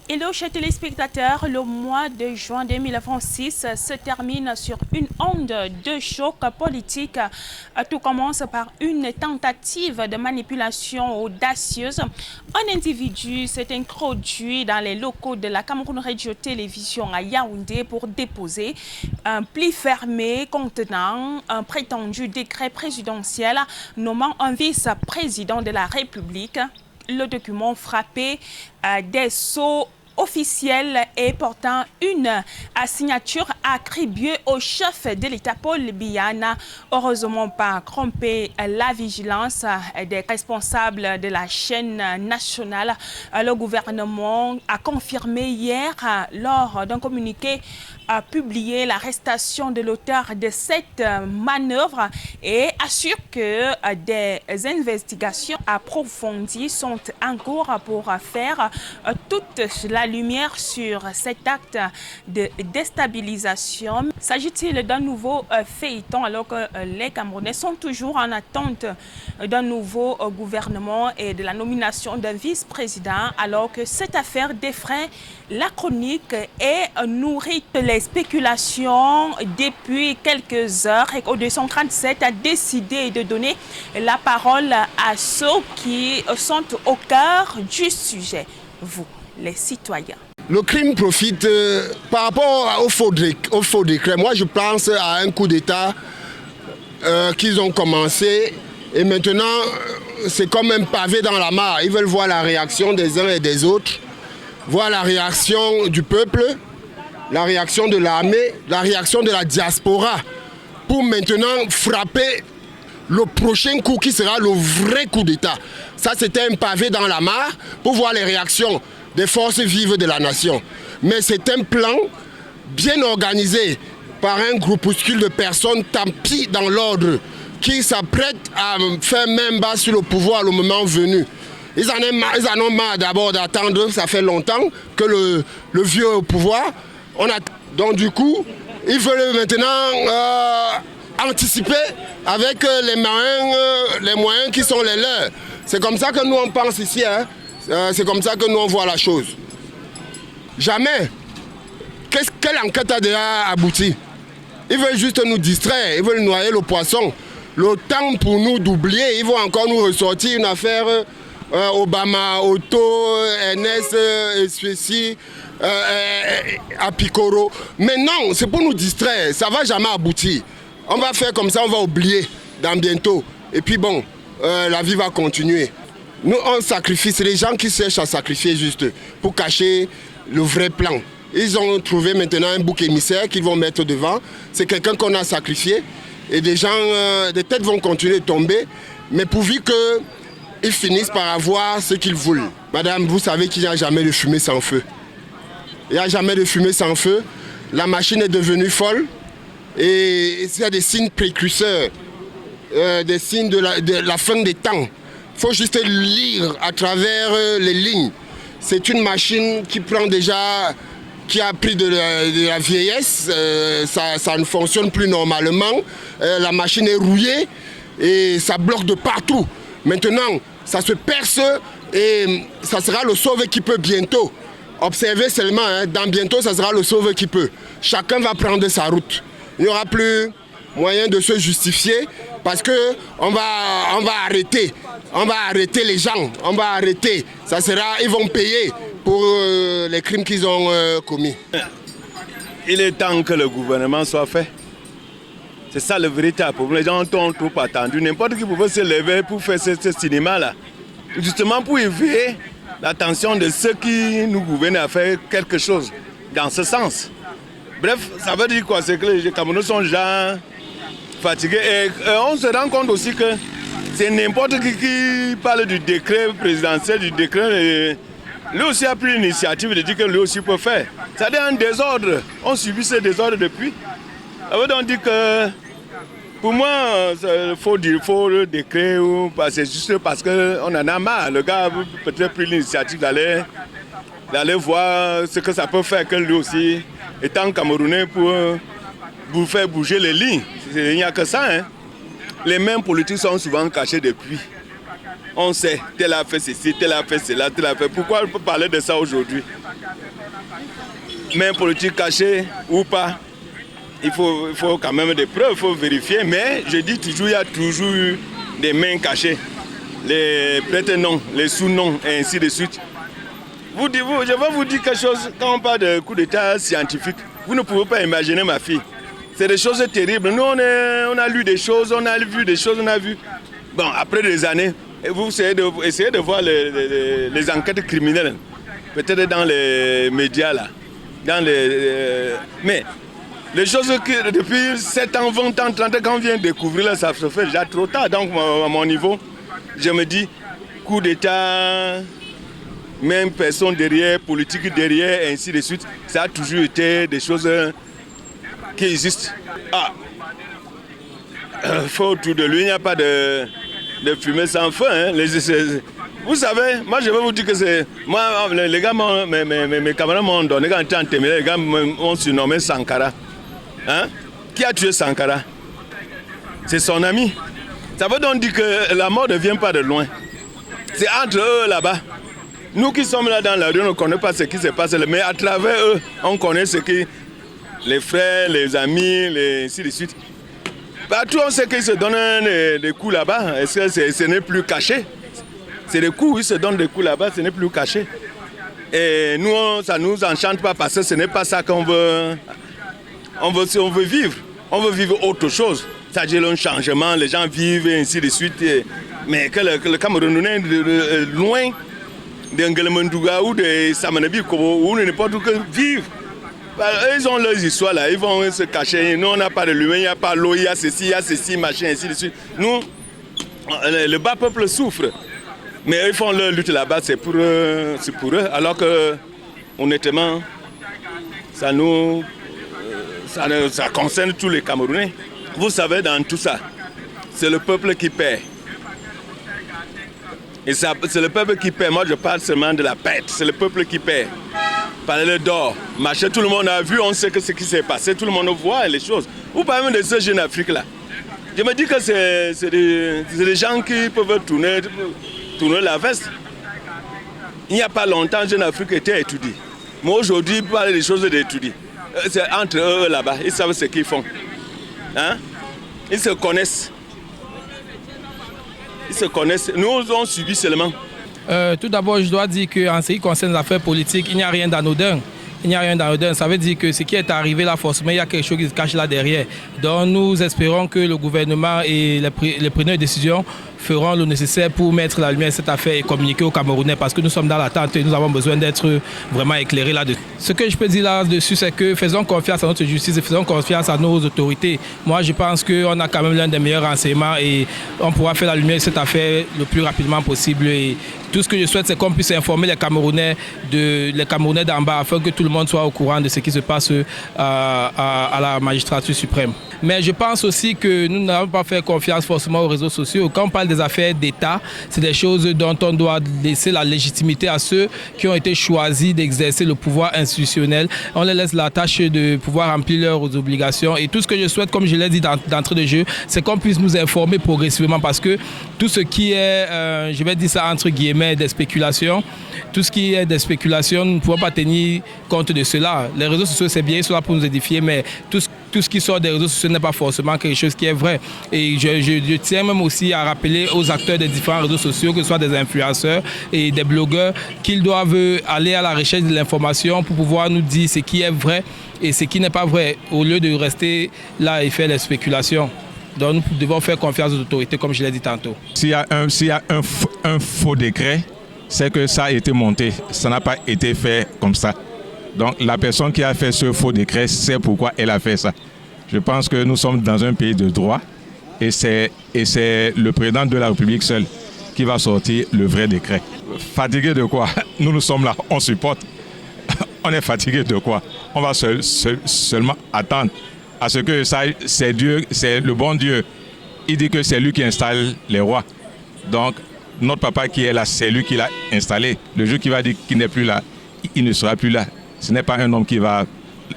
Hello chers téléspectateurs, le mois de juin 2026 se termine sur une onde de choc politique. Tout commence par une tentative de manipulation audacieuse. Un individu s'est introduit dans les locaux de la Cameroun Radio Télévision à Yaoundé pour déposer un pli fermé contenant un prétendu décret présidentiel nommant un vice-président de la République. Le document frappé des sceaux officiels et portant une signature attribuée au chef de l'État Paul Biya n'a heureusement pas trompé la vigilance des responsables de la chaîne nationale. Le gouvernement a confirmé hier lors d'un communiqué publié l'arrestation de l'auteur de cette manœuvre et assure que des investigations approfondies sont en cours pour faire toute la lumière sur cet acte de déstabilisation. S'agit-il d'un nouveau feuilleton alors que les Camerounais sont toujours en attente d'un nouveau gouvernement et de la nomination d'un vice-président alors que cette affaire défraie la chronique et nourrit les spéculations depuis quelques heures et O237 a décidé de donner la parole à ceux qui sont au cœur du sujet, vous, les citoyens. Le crime profite par rapport au faux décret. Moi, je pense à un coup d'État qu'ils ont commencé et maintenant, c'est comme un pavé dans la mare. Ils veulent voir la réaction des uns et des autres, voir la réaction du peuple, la réaction de l'armée, la réaction de la diaspora, pour maintenant frapper le prochain coup qui sera le vrai coup d'État. Ça, c'était un pavé dans la mare pour voir les réactions des forces vives de la nation. Mais c'est un plan bien organisé par un groupuscule de personnes tapies dans l'ordre qui s'apprêtent à faire main basse sur le pouvoir le moment venu. Ils en ont marre d'abord d'attendre, ça fait longtemps que le vieux au pouvoir. Donc du coup, ils veulent maintenant anticiper avec les moyens qui sont les leurs. C'est comme ça que nous on pense ici, hein. C'est comme ça que nous on voit la chose. Jamais. Quelle enquête a déjà abouti? Ils veulent juste nous distraire, ils veulent noyer le poisson. Le temps pour nous d'oublier, ils vont encore nous ressortir une affaire Obama, Auto, NS, SPC, Apicoro. Mais non, c'est pour nous distraire, ça ne va jamais aboutir. On va faire comme ça, on va oublier dans bientôt. Et puis bon, la vie va continuer. Nous, on sacrifie, c'est les gens qui cherchent à sacrifier juste pour cacher le vrai plan. Ils ont trouvé maintenant un bouc émissaire qu'ils vont mettre devant. C'est quelqu'un qu'on a sacrifié. Et des gens, des têtes vont continuer de tomber. Mais pourvu qu'ils finissent par avoir ce qu'ils veulent. Madame, vous savez qu'il n'y a jamais de fumée sans feu. Il n'y a jamais de fumée sans feu. La machine est devenue folle. Et il y a des signes précurseurs, des signes de la fin des temps. Il faut juste lire à travers les lignes. C'est une machine qui prend déjà, qui a pris de la vieillesse. Ça ne fonctionne plus normalement. La machine est rouillée et ça bloque de partout. Maintenant, ça se perce et ça sera le sauve qui peut bientôt. Observez seulement, hein, dans bientôt, ça sera le sauve qui peut. Chacun va prendre sa route. Il n'y aura plus moyen de se justifier parce qu'on va arrêter. On va arrêter les gens, on va arrêter. Ça sera, ils vont payer pour les crimes qu'ils ont commis. Il est temps que le gouvernement soit fait. C'est ça le véritable problème. Les gens ont trop attendu. N'importe qui pouvait se lever pour faire ce cinéma-là. Justement pour éveiller l'attention de ceux qui nous gouvernent à faire quelque chose dans ce sens. Bref, ça veut dire quoi? C'est que les Camerounais sont déjà fatigués. Et on se rend compte aussi que c'est n'importe qui parle du décret présidentiel, du décret. Lui aussi a pris l'initiative de dire que lui aussi peut faire. C'est-à-dire un désordre. On subit ce désordre depuis. Ça veut donc dire que, pour moi, il faut le décret, c'est juste parce qu'on en a marre. Le gars a peut-être pris l'initiative d'aller voir ce que ça peut faire que lui aussi, étant Camerounais, pour faire bouger les lignes. Il n'y a que ça, hein. Les mêmes politiques sont souvent cachés depuis. On sait, tel a fait ceci, tel a fait cela, tel a fait... Pourquoi on peut parler de ça aujourd'hui? Main politique cachée ou pas, il faut quand même des preuves, il faut vérifier. Mais je dis toujours, il y a toujours eu des mains cachées. Les prête-noms, les sous-noms, et ainsi de suite. Je vais vous dire quelque chose, quand on parle de coup d'état scientifique, vous ne pouvez pas imaginer ma fille. C'est des choses terribles. Nous, on a lu des choses, on a vu des choses, on a vu... Bon, après des années, vous essayez de voir les enquêtes criminelles, peut-être dans les médias, là. Mais les choses que depuis 7 ans, 20 ans, 30 ans, quand on vient découvrir, là, ça se fait déjà trop tard. Donc, à mon niveau, je me dis, coup d'état... Même personne derrière, politique derrière, ainsi de suite. Ça a toujours été des choses qui existent. Faut autour de lui, il n'y a pas de fumée sans feu. Hein. Vous savez, moi je vais vous dire que c'est... Moi, les gars, mes camarades m'ont donné, quand j'étais en terminale, les gars m'ont surnommé Sankara. Hein? Qui a tué Sankara? C'est son ami. Ça veut donc dire que la mort ne vient pas de loin. C'est entre eux là-bas. Nous qui sommes là dans la rue, on ne connaît pas ce qui se passe, mais à travers eux, on connaît ce que les frères, les amis, ainsi de suite. Partout, on sait qu'ils se donnent des coups là-bas. Est-ce que ce n'est plus caché? C'est des coups, ils se donnent des coups là-bas, ce n'est plus caché. Et nous, ça ne nous enchante pas parce que ce n'est pas ça qu'on veut. On veut vivre. On veut vivre autre chose. C'est-à-dire un changement, les gens vivent et ainsi de suite. Mais que le Camerounais loin d'Ngelemendouga ou de Samanabi ou n'importe où que vivent. Ils ont leurs histoires là, ils vont se cacher. Nous, on n'a pas de lumière, il n'y a pas l'eau, il y a ceci, machin, ainsi de suite. Nous, le bas peuple souffre. Mais ils font leur lutte là-bas, c'est pour eux. Alors que, honnêtement, ça concerne tous les Camerounais. Vous savez, dans tout ça, c'est le peuple qui paie. Et c'est le peuple qui paie. Moi, je parle seulement de la pète. C'est le peuple qui paie. Parler d'or, marché, tout le monde a vu, on sait que ce qui s'est passé, tout le monde voit les choses. Vous parlez de ce Jeune Afrique là. Je me dis que c'est des gens qui peuvent tourner la veste. Il n'y a pas longtemps, Jeune Afrique était étudié. Mais aujourd'hui, parler des choses d'étudier. C'est entre eux là-bas, ils savent ce qu'ils font. Hein? Ils se connaissent. Nous, on subit seulement. Tout d'abord, je dois dire qu'en ce qui concerne les affaires politiques, il n'y a rien d'anodin. Ça veut dire que ce qui est arrivé là, forcément, il y a quelque chose qui se cache là derrière. Donc nous espérons que le gouvernement et les preneurs de décision feront le nécessaire pour mettre la lumière à cette affaire et communiquer aux Camerounais parce que nous sommes dans l'attente et nous avons besoin d'être vraiment éclairés là-dessus. Ce que je peux dire là-dessus, c'est que faisons confiance à notre justice et faisons confiance à nos autorités. Moi, je pense qu'on a quand même l'un des meilleurs renseignements et on pourra faire la lumière sur cette affaire le plus rapidement possible. Et tout ce que je souhaite, c'est qu'on puisse informer les Camerounais d'en bas afin que tout le monde soit au courant de ce qui se passe à la magistrature suprême. Mais je pense aussi que nous n'avons pas fait confiance forcément aux réseaux sociaux. Quand on parle des affaires d'État, c'est des choses dont on doit laisser la légitimité à ceux qui ont été choisis d'exercer le pouvoir institutionnel. On les laisse la tâche de pouvoir remplir leurs obligations. Et tout ce que je souhaite, comme je l'ai dit d'entrée de jeu, c'est qu'on puisse nous informer progressivement parce que tout ce qui est, je vais dire ça entre guillemets, des spéculations, tout ce qui est des spéculations, nous ne pouvons pas tenir compte de cela. Les réseaux sociaux, c'est bien, ils sont là pour nous édifier, mais tout ce qui sort des réseaux sociaux n'est pas forcément quelque chose qui est vrai. Et je tiens même aussi à rappeler aux acteurs des différents réseaux sociaux, que ce soit des influenceurs et des blogueurs, qu'ils doivent aller à la recherche de l'information pour pouvoir nous dire ce qui est vrai et ce qui n'est pas vrai, au lieu de rester là et faire les spéculations. Donc nous devons faire confiance aux autorités, comme je l'ai dit tantôt. S'il y a un faux décret, c'est que ça a été monté. Ça n'a pas été fait comme ça. Donc la personne qui a fait ce faux décret sait pourquoi elle a fait ça. Je pense que nous sommes dans un pays de droit et c'est le président de la République seul qui va sortir le vrai décret. Fatigué de quoi? Nous sommes là, on supporte. On est fatigué de quoi? On va seulement attendre à ce que ça, c'est Dieu, c'est le bon Dieu. Il dit que c'est lui qui installe les rois. Donc notre papa qui est là, c'est lui qui l'a installé. Le jour qu'il va dire qu'il n'est plus là, il ne sera plus là. Ce n'est pas un homme qui va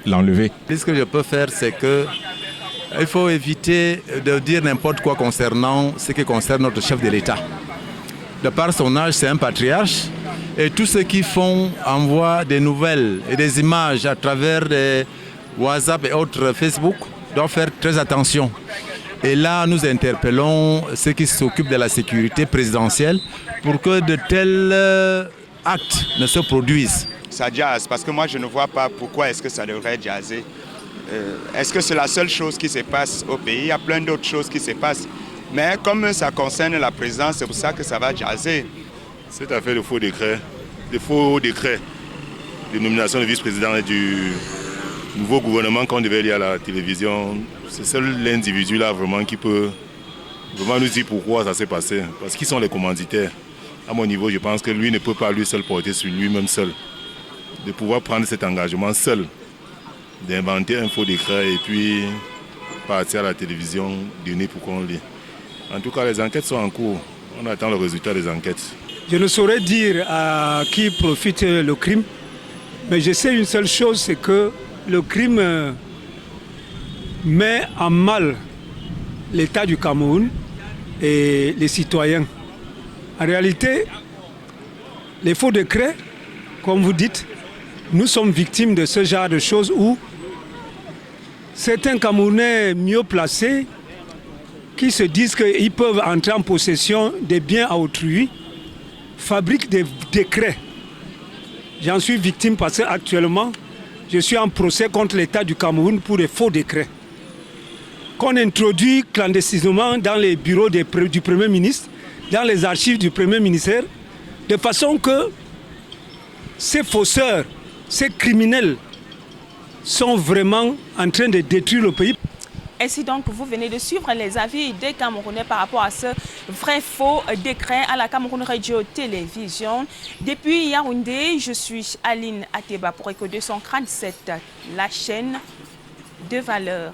l'enlever. Ce que je peux faire, c'est qu'il faut éviter de dire n'importe quoi concernant ce qui concerne notre chef de l'État. de par son âge, c'est un patriarche. Et tous ceux qui envoient des nouvelles et des images à travers des WhatsApp et autres Facebook doivent faire très attention. Et là, nous interpellons ceux qui s'occupent de la sécurité présidentielle pour que de tels actes ne se produisent. Ça jazz, parce que moi je ne vois pas pourquoi est-ce que ça devrait jazzer. Est-ce que c'est la seule chose qui se passe au pays? Il y a plein d'autres choses qui se passent. Mais comme ça concerne la présidence, c'est pour ça que ça va jazzer. Cette affaire de faux décrets de nomination de vice-président et du nouveau gouvernement qu'on devait lire à la télévision, c'est seul l'individu là vraiment qui peut vraiment nous dire pourquoi ça s'est passé. Parce qu'ils sont les commanditaires. À mon niveau, je pense que lui ne peut pas lui seul porter sur lui-même seul. De pouvoir prendre cet engagement seul, d'inventer un faux décret et puis partir à la télévision, donner pour qu'on lit. En tout cas, les enquêtes sont en cours. On attend le résultat des enquêtes. Je ne saurais dire à qui profite le crime, mais je sais une seule chose, c'est que le crime met en mal l'État du Cameroun et les citoyens. En réalité, les faux décrets, comme vous dites, nous sommes victimes de ce genre de choses où certains Camerounais mieux placés qui se disent qu'ils peuvent entrer en possession des biens à autrui, fabriquent des décrets. J'en suis victime parce qu'actuellement, je suis en procès contre l'État du Cameroun pour des faux décrets qu'on introduit clandestinement dans les bureaux du Premier ministre, dans les archives du Premier ministère, de façon que ces fausseurs, ces criminels sont vraiment en train de détruire le pays. Ainsi donc, vous venez de suivre les avis des Camerounais par rapport à ce vrai faux décret à la Cameroun Radio Télévision. Depuis Yaoundé, je suis Aline Ateba pour Eco 237, la chaîne de valeur.